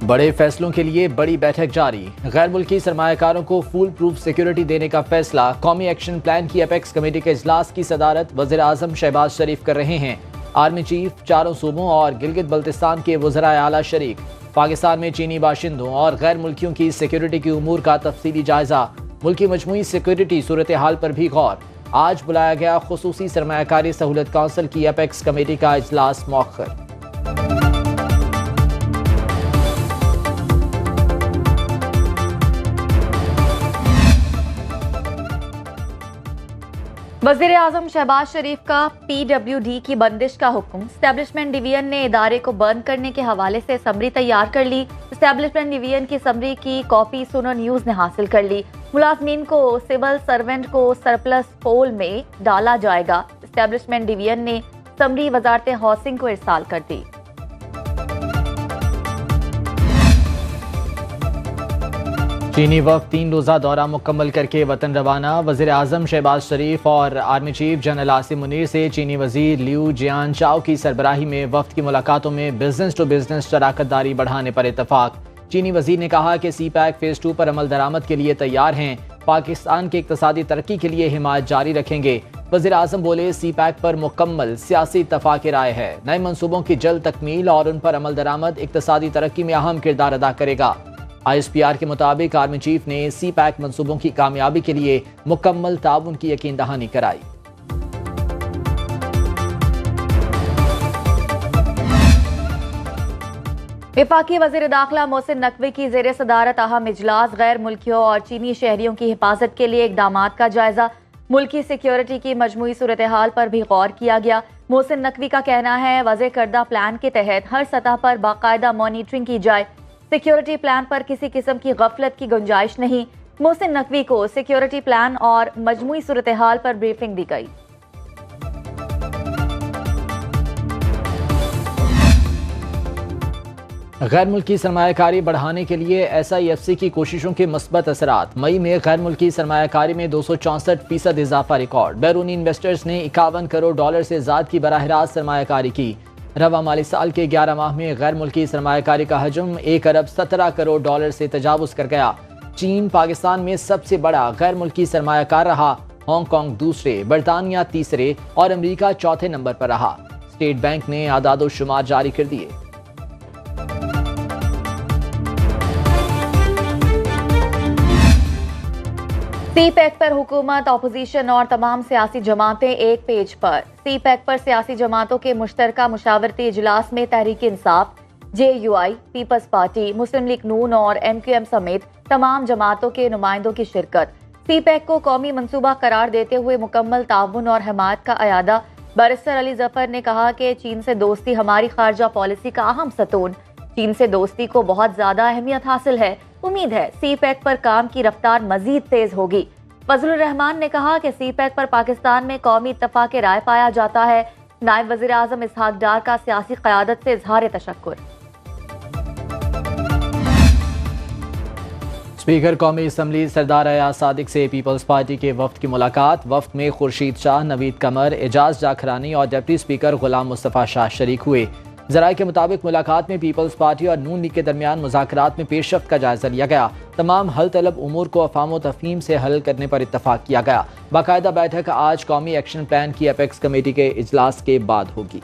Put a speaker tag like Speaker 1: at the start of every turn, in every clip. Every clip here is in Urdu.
Speaker 1: بڑے فیصلوں کے لیے بڑی بیٹھک جاری، غیر ملکی سرمایہ کاروں کو فول پروف سیکیورٹی دینے کا فیصلہ۔ قومی ایکشن پلان کی اپیکس کمیٹی کے اجلاس کی صدارت وزیر اعظم شہباز شریف کر رہے ہیں۔ آرمی چیف، چاروں صوبوں اور گلگت بلتستان کے وزرائے اعلیٰ شریک۔ پاکستان میں چینی باشندوں اور غیر ملکیوں کی سیکیورٹی کے امور کا تفصیلی جائزہ، ملکی مجموعی سیکیورٹی صورتحال پر بھی غور۔ آج بلایا گیا خصوصی سرمایہ کاری سہولت کونسل کی اپیکس کمیٹی کا اجلاس مؤخر۔
Speaker 2: وزیر اعظم شہباز شریف کا PWD کی بندش کا حکم۔ اسٹیبلشمنٹ ڈویژن نے ادارے کو بند کرنے کے حوالے سے سمری تیار کر لی۔ اسٹیبلشمنٹ ڈویژن کی سمری کی کاپی سنو نیوز نے حاصل کر لی۔ ملازمین کو سول سرونٹ کو سرپلس پول میں ڈالا جائے گا۔ اسٹیبلشمنٹ ڈویژن نے سمری وزارت ہاؤسنگ کو ارسال کر دی۔
Speaker 1: چینی وفد 3 روزہ دورہ مکمل کر کے وطن روانہ۔ وزیر اعظم شہباز شریف اور army chief general Asim Munir سے چینی وزیر لیو جیان چاؤ کی سربراہی میں وفد کی ملاقاتوں میں بزنس ٹو بزنس شراکت داری بڑھانے پر اتفاق۔ چینی وزیر نے کہا کہ سی پیک فیز 2 پر عمل درآمد کے لیے تیار ہیں، پاکستان کی اقتصادی ترقی کے لیے حمایت جاری رکھیں گے۔ وزیر اعظم بولے سی پیک پر مکمل سیاسی اتفاق رائے ہے، نئے منصوبوں کی جلد تکمیل اور ان پر عمل درآمد اقتصادی ترقی میں اہم کردار ادا کرے گا۔ ISPR کے مطابق آرمی چیف نے سی پیک منصوبوں کی کامیابی کے لیے مکمل تعاون کی یقین دہانی کرائی۔
Speaker 2: وفاقی وزیر داخلہ محسن نقوی کی زیر صدارت اہم اجلاس، غیر ملکیوں اور چینی شہریوں کی حفاظت کے لیے اقدامات کا جائزہ، ملکی سیکیورٹی کی مجموعی صورتحال پر بھی غور کیا گیا۔ محسن نقوی کا کہنا ہے وضع کردہ پلان کے تحت ہر سطح پر باقاعدہ مانیٹرنگ کی جائے، سیکیورٹی پلان پر کسی قسم کی غفلت کی گنجائش نہیں۔ محسن نقوی کو سیکیورٹی پلان اور مجموعی صورتحال پر بریفنگ دی گئی۔
Speaker 1: غیر ملکی سرمایہ کاری بڑھانے کے لیے SIFC کی کوششوں کے مثبت اثرات۔ مئی میں غیر ملکی سرمایہ کاری میں 264% اضافہ ریکارڈ۔ بیرونی انویسٹرز نے $51 کروڑ سے زائد کی براہ راست سرمایہ کاری کی۔ رواں مالی سال کے 11 ماہ میں غیر ملکی سرمایہ کاری کا حجم $1 ارب 17 کروڑ سے تجاوز کر گیا۔ چین پاکستان میں سب سے بڑا غیر ملکی سرمایہ کار رہا، ہانگ کانگ دوسرے، برطانیہ تیسرے اور امریکہ چوتھے نمبر پر رہا۔ اسٹیٹ بینک نے اعداد و شمار جاری کر دیے۔
Speaker 2: سی پیک پر حکومت، اپوزیشن اور تمام سیاسی جماعتیں ایک پیج پر۔ سی پیک پر سیاسی جماعتوں کے مشترکہ مشاورتی اجلاس میں Tehreek Insaf, JUI، Peoples party, مسلم لیگ نون اور MQM سمیت تمام جماعتوں کے نمائندوں کی شرکت۔ سی پیک کو قومی منصوبہ قرار دیتے ہوئے مکمل تعاون اور حمایت کا اعادہ۔ بیرسٹر علی ظفر نے کہا کہ چین سے دوستی ہماری خارجہ پالیسی کا اہم ستون، چین سے دوستی کو بہت زیادہ اہمیت حاصل ہے۔ امید ہے سی پیک پر کام کی رفتار مزید تیز ہوگی۔ فضل الرحمان نے کہا کہ سی پیک پر پاکستان میں قومی اتفاق رائے پایا جاتا ہے۔ نائب وزیر اعظم اسحاق ڈار کا سیاسی قیادت سے اظہار تشکر۔
Speaker 1: اسپیکر قومی اسمبلی سردار ایاز صادق سے پیپلز پارٹی کے وفد کی ملاقات۔ وفد میں خورشید شاہ، نوید قمر، اعجاز جاکھرانی اور ڈپٹی اسپیکر غلام مصطفیٰ شاہ شریک ہوئے۔ ذرائع کے مطابق ملاقات میں پیپلز پارٹی اور نون لیگ کے درمیان مذاکرات میں پیش رفت کا جائزہ لیا گیا۔ تمام حل طلب امور کو افہام و تفہیم سے حل کرنے پر اتفاق کیا گیا۔ باقاعدہ بیٹھک آج قومی ایکشن پلان کی اپیکس کمیٹی کے اجلاس کے بعد ہوگی۔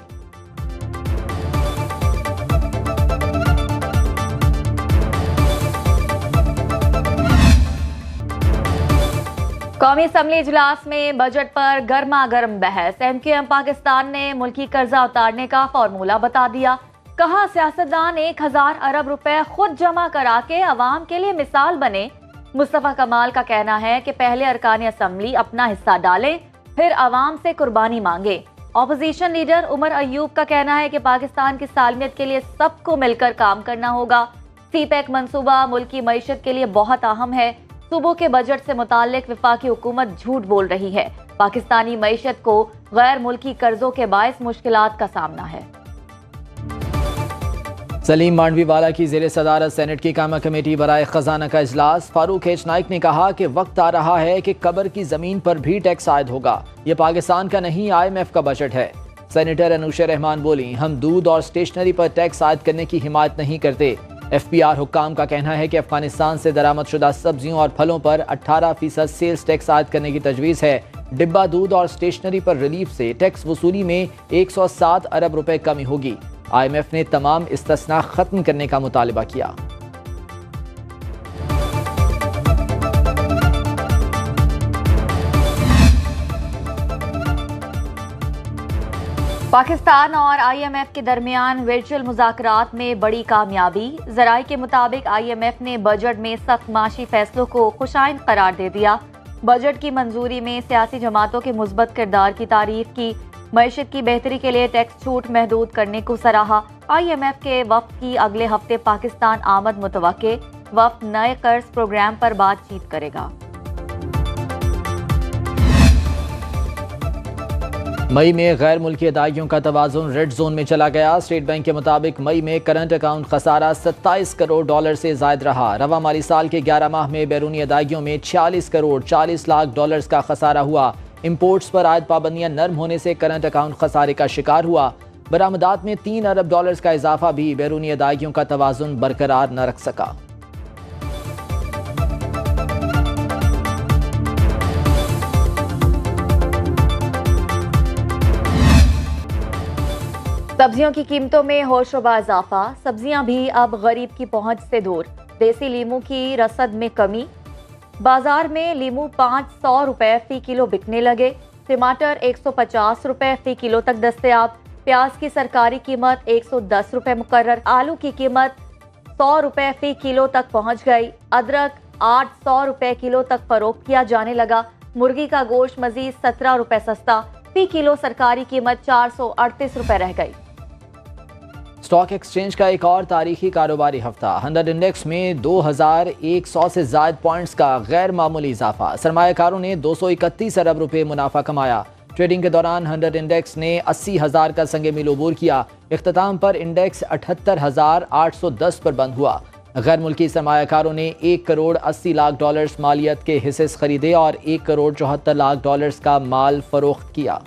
Speaker 2: قومی اسمبلی اجلاس میں بجٹ پر گرما گرم بحث۔ MQM پاکستان نے ملکی قرضہ اتارنے کا فارمولہ بتا دیا۔ کہا سیاستدان 1000 ارب روپے خود جمع کرا کے عوام کے لیے مثال بنے۔ مصطفیٰ کمال کا کہنا ہے کہ پہلے ارکان اسمبلی اپنا حصہ ڈالیں، پھر عوام سے قربانی مانگے۔ اپوزیشن لیڈر عمر ایوب کا کہنا ہے کہ پاکستان کی سالمیت کے لیے سب کو مل کر کام کرنا ہوگا۔ سی پیک منصوبہ ملکی معیشت کے لیے بہت اہم ہے۔ صوبوں کے بجٹ سے متعلق وفاقی حکومت جھوٹ بول رہی ہے۔ پاکستانی معیشت کو غیر ملکی قرضوں کے باعث مشکلات کا سامنا ہے۔
Speaker 1: سلیم مانڈوی والا کی زیر صدارت سینٹ کی قائمہ کمیٹی برائے خزانہ کا اجلاس۔ فاروق ایچ نائک نے کہا کہ وقت آ رہا ہے کہ قبر کی زمین پر بھی ٹیکس عائد ہوگا۔ یہ پاکستان کا نہیں IMF کا بجٹ ہے۔ سینیٹر انوشا رحمان بولی، ہم دودھ اور اسٹیشنری پر ٹیکس عائد کرنے کی حمایت نہیں کرتے۔ FPR حکام کا کہنا ہے کہ افغانستان سے درآمد شدہ سبزیوں اور پھلوں پر 18% سیلز ٹیکس عائد کرنے کی تجویز ہے۔ ڈبہ دودھ اور اسٹیشنری پر ریلیف سے ٹیکس وصولی میں 107 ارب روپے کمی ہوگی۔ IMF نے تمام استثناء ختم کرنے کا مطالبہ کیا۔
Speaker 2: پاکستان اور IMF کے درمیان ورچوئل مذاکرات میں بڑی کامیابی۔ ذرائع کے مطابق IMF نے بجٹ میں سخت معاشی فیصلوں کو خوشائند قرار دے دیا۔ بجٹ کی منظوری میں سیاسی جماعتوں کے مثبت کردار کی تعریف کی۔ معیشت کی بہتری کے لیے ٹیکس چھوٹ محدود کرنے کو سراہا۔ IMF کے وفد کی اگلے ہفتے پاکستان آمد متوقع۔ وفد نئے قرض پروگرام پر بات چیت کرے گا۔
Speaker 1: مئی میں غیر ملکی ادائیگیوں کا توازن ریڈ زون میں چلا گیا۔ اسٹیٹ بینک کے مطابق مئی میں کرنٹ اکاؤنٹ خسارہ 27 کروڑ ڈالر سے زائد رہا۔ رواں مالی سال کے 11 ماہ میں بیرونی ادائیگیوں میں 46 کروڑ 40 لاکھ ڈالرز کا خسارہ ہوا۔ امپورٹس پر عائد پابندیاں نرم ہونے سے کرنٹ اکاؤنٹ خسارے کا شکار ہوا۔ برآمدات میں 3 ارب ڈالرز کا اضافہ بھی بیرونی ادائیگیوں کا توازن برقرار نہ رکھ سکا۔
Speaker 2: سبزیوں کی قیمتوں میں ہوش و با اضافہ۔ سبزیاں بھی اب غریب کی پہنچ سے دور۔ دیسی لیموں کی رسد میں کمی۔ بازار میں لیموں 500 روپے فی کلو بکنے لگے۔ ٹماٹر 150 روپے فی کلو تک دستیاب۔ پیاز کی سرکاری قیمت 110 روپے مقرر۔ آلو کی قیمت 100 روپے فی کلو تک پہنچ گئی۔ ادرک 800 روپے کلو تک فروخت کیا جانے لگا۔ مرغی کا گوشت مزید 17 روپے سستا۔ فی کلو سرکاری قیمت 438 روپے رہ گئی۔
Speaker 1: اسٹاک ایکسچینج کا ایک اور تاریخی کاروباری ہفتہ۔ 100 انڈیکس میں 2100 سے زائد پوائنٹس کا غیر معمولی اضافہ۔ سرمایہ کاروں نے 231 ارب روپے منافع کمایا۔ ٹریڈنگ کے دوران 100 انڈیکس نے 80,000 کا سنگ میل عبور کیا۔ اختتام پر انڈیکس 78,810 پر بند ہوا۔ غیر ملکی سرمایہ کاروں نے 1 کروڑ 80 لاکھ ڈالرز مالیت کے حصص خریدے اور 1 کروڑ 74 لاکھ ڈالرز کا مال فروخت کیا۔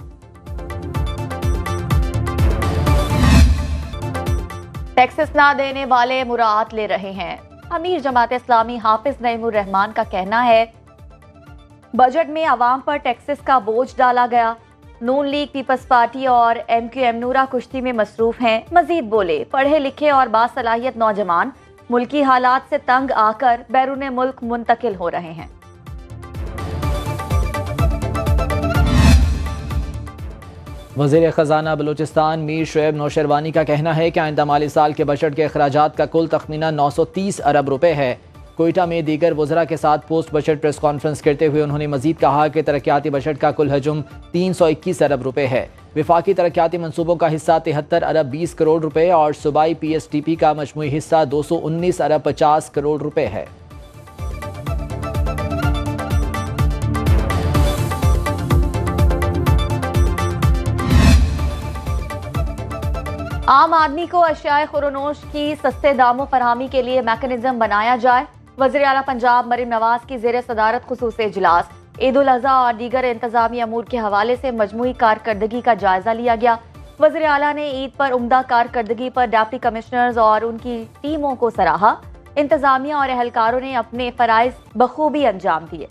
Speaker 2: ٹیکسز نہ دینے والے مراعات لے رہے ہیں۔ امیر جماعت اسلامی حافظ نعیم الرحمان کا کہنا ہے بجٹ میں عوام پر ٹیکسز کا بوجھ ڈالا گیا۔ نون لیگ، پیپلز پارٹی اور MQM نورا کشتی میں مصروف ہیں۔ مزید بولے پڑھے لکھے اور باصلاحیت نوجوان ملکی حالات سے تنگ آ کر بیرون ملک منتقل ہو رہے ہیں۔
Speaker 1: وزیر خزانہ بلوچستان میر شعیب نوشروانی کا کہنا ہے کہ آئندہ مالی سال کے بجٹ کے اخراجات کا کل تخمینہ 930 ارب روپے ہے۔ کوئٹہ میں دیگر وزراء کے ساتھ پوسٹ بجٹ پریس کانفرنس کرتے ہوئے انہوں نے مزید کہا کہ ترقیاتی بجٹ کا کل حجم 321 ارب روپے ہے۔ وفاقی ترقیاتی منصوبوں کا حصہ 73 ارب 20 کروڑ روپے اور صوبائی PSTP کا مجموعی حصہ 219 ارب 50 کروڑ روپے ہے۔
Speaker 2: عام آدمی کو اشیاء خورونوش کی سستے داموں فراہمی کے لیے میکانزم بنایا جائے۔ وزیر اعلیٰ پنجاب مریم نواز کی زیر صدارت خصوصی اجلاس۔ عید الاضحیٰ اور دیگر انتظامی امور کے حوالے سے مجموعی کارکردگی کا جائزہ لیا گیا۔ وزیر اعلیٰ نے عید پر عمدہ کارکردگی پر ڈپٹی کمشنرز اور ان کی ٹیموں کو سراہا۔ انتظامیہ اور اہلکاروں نے اپنے فرائض بخوبی انجام دیے۔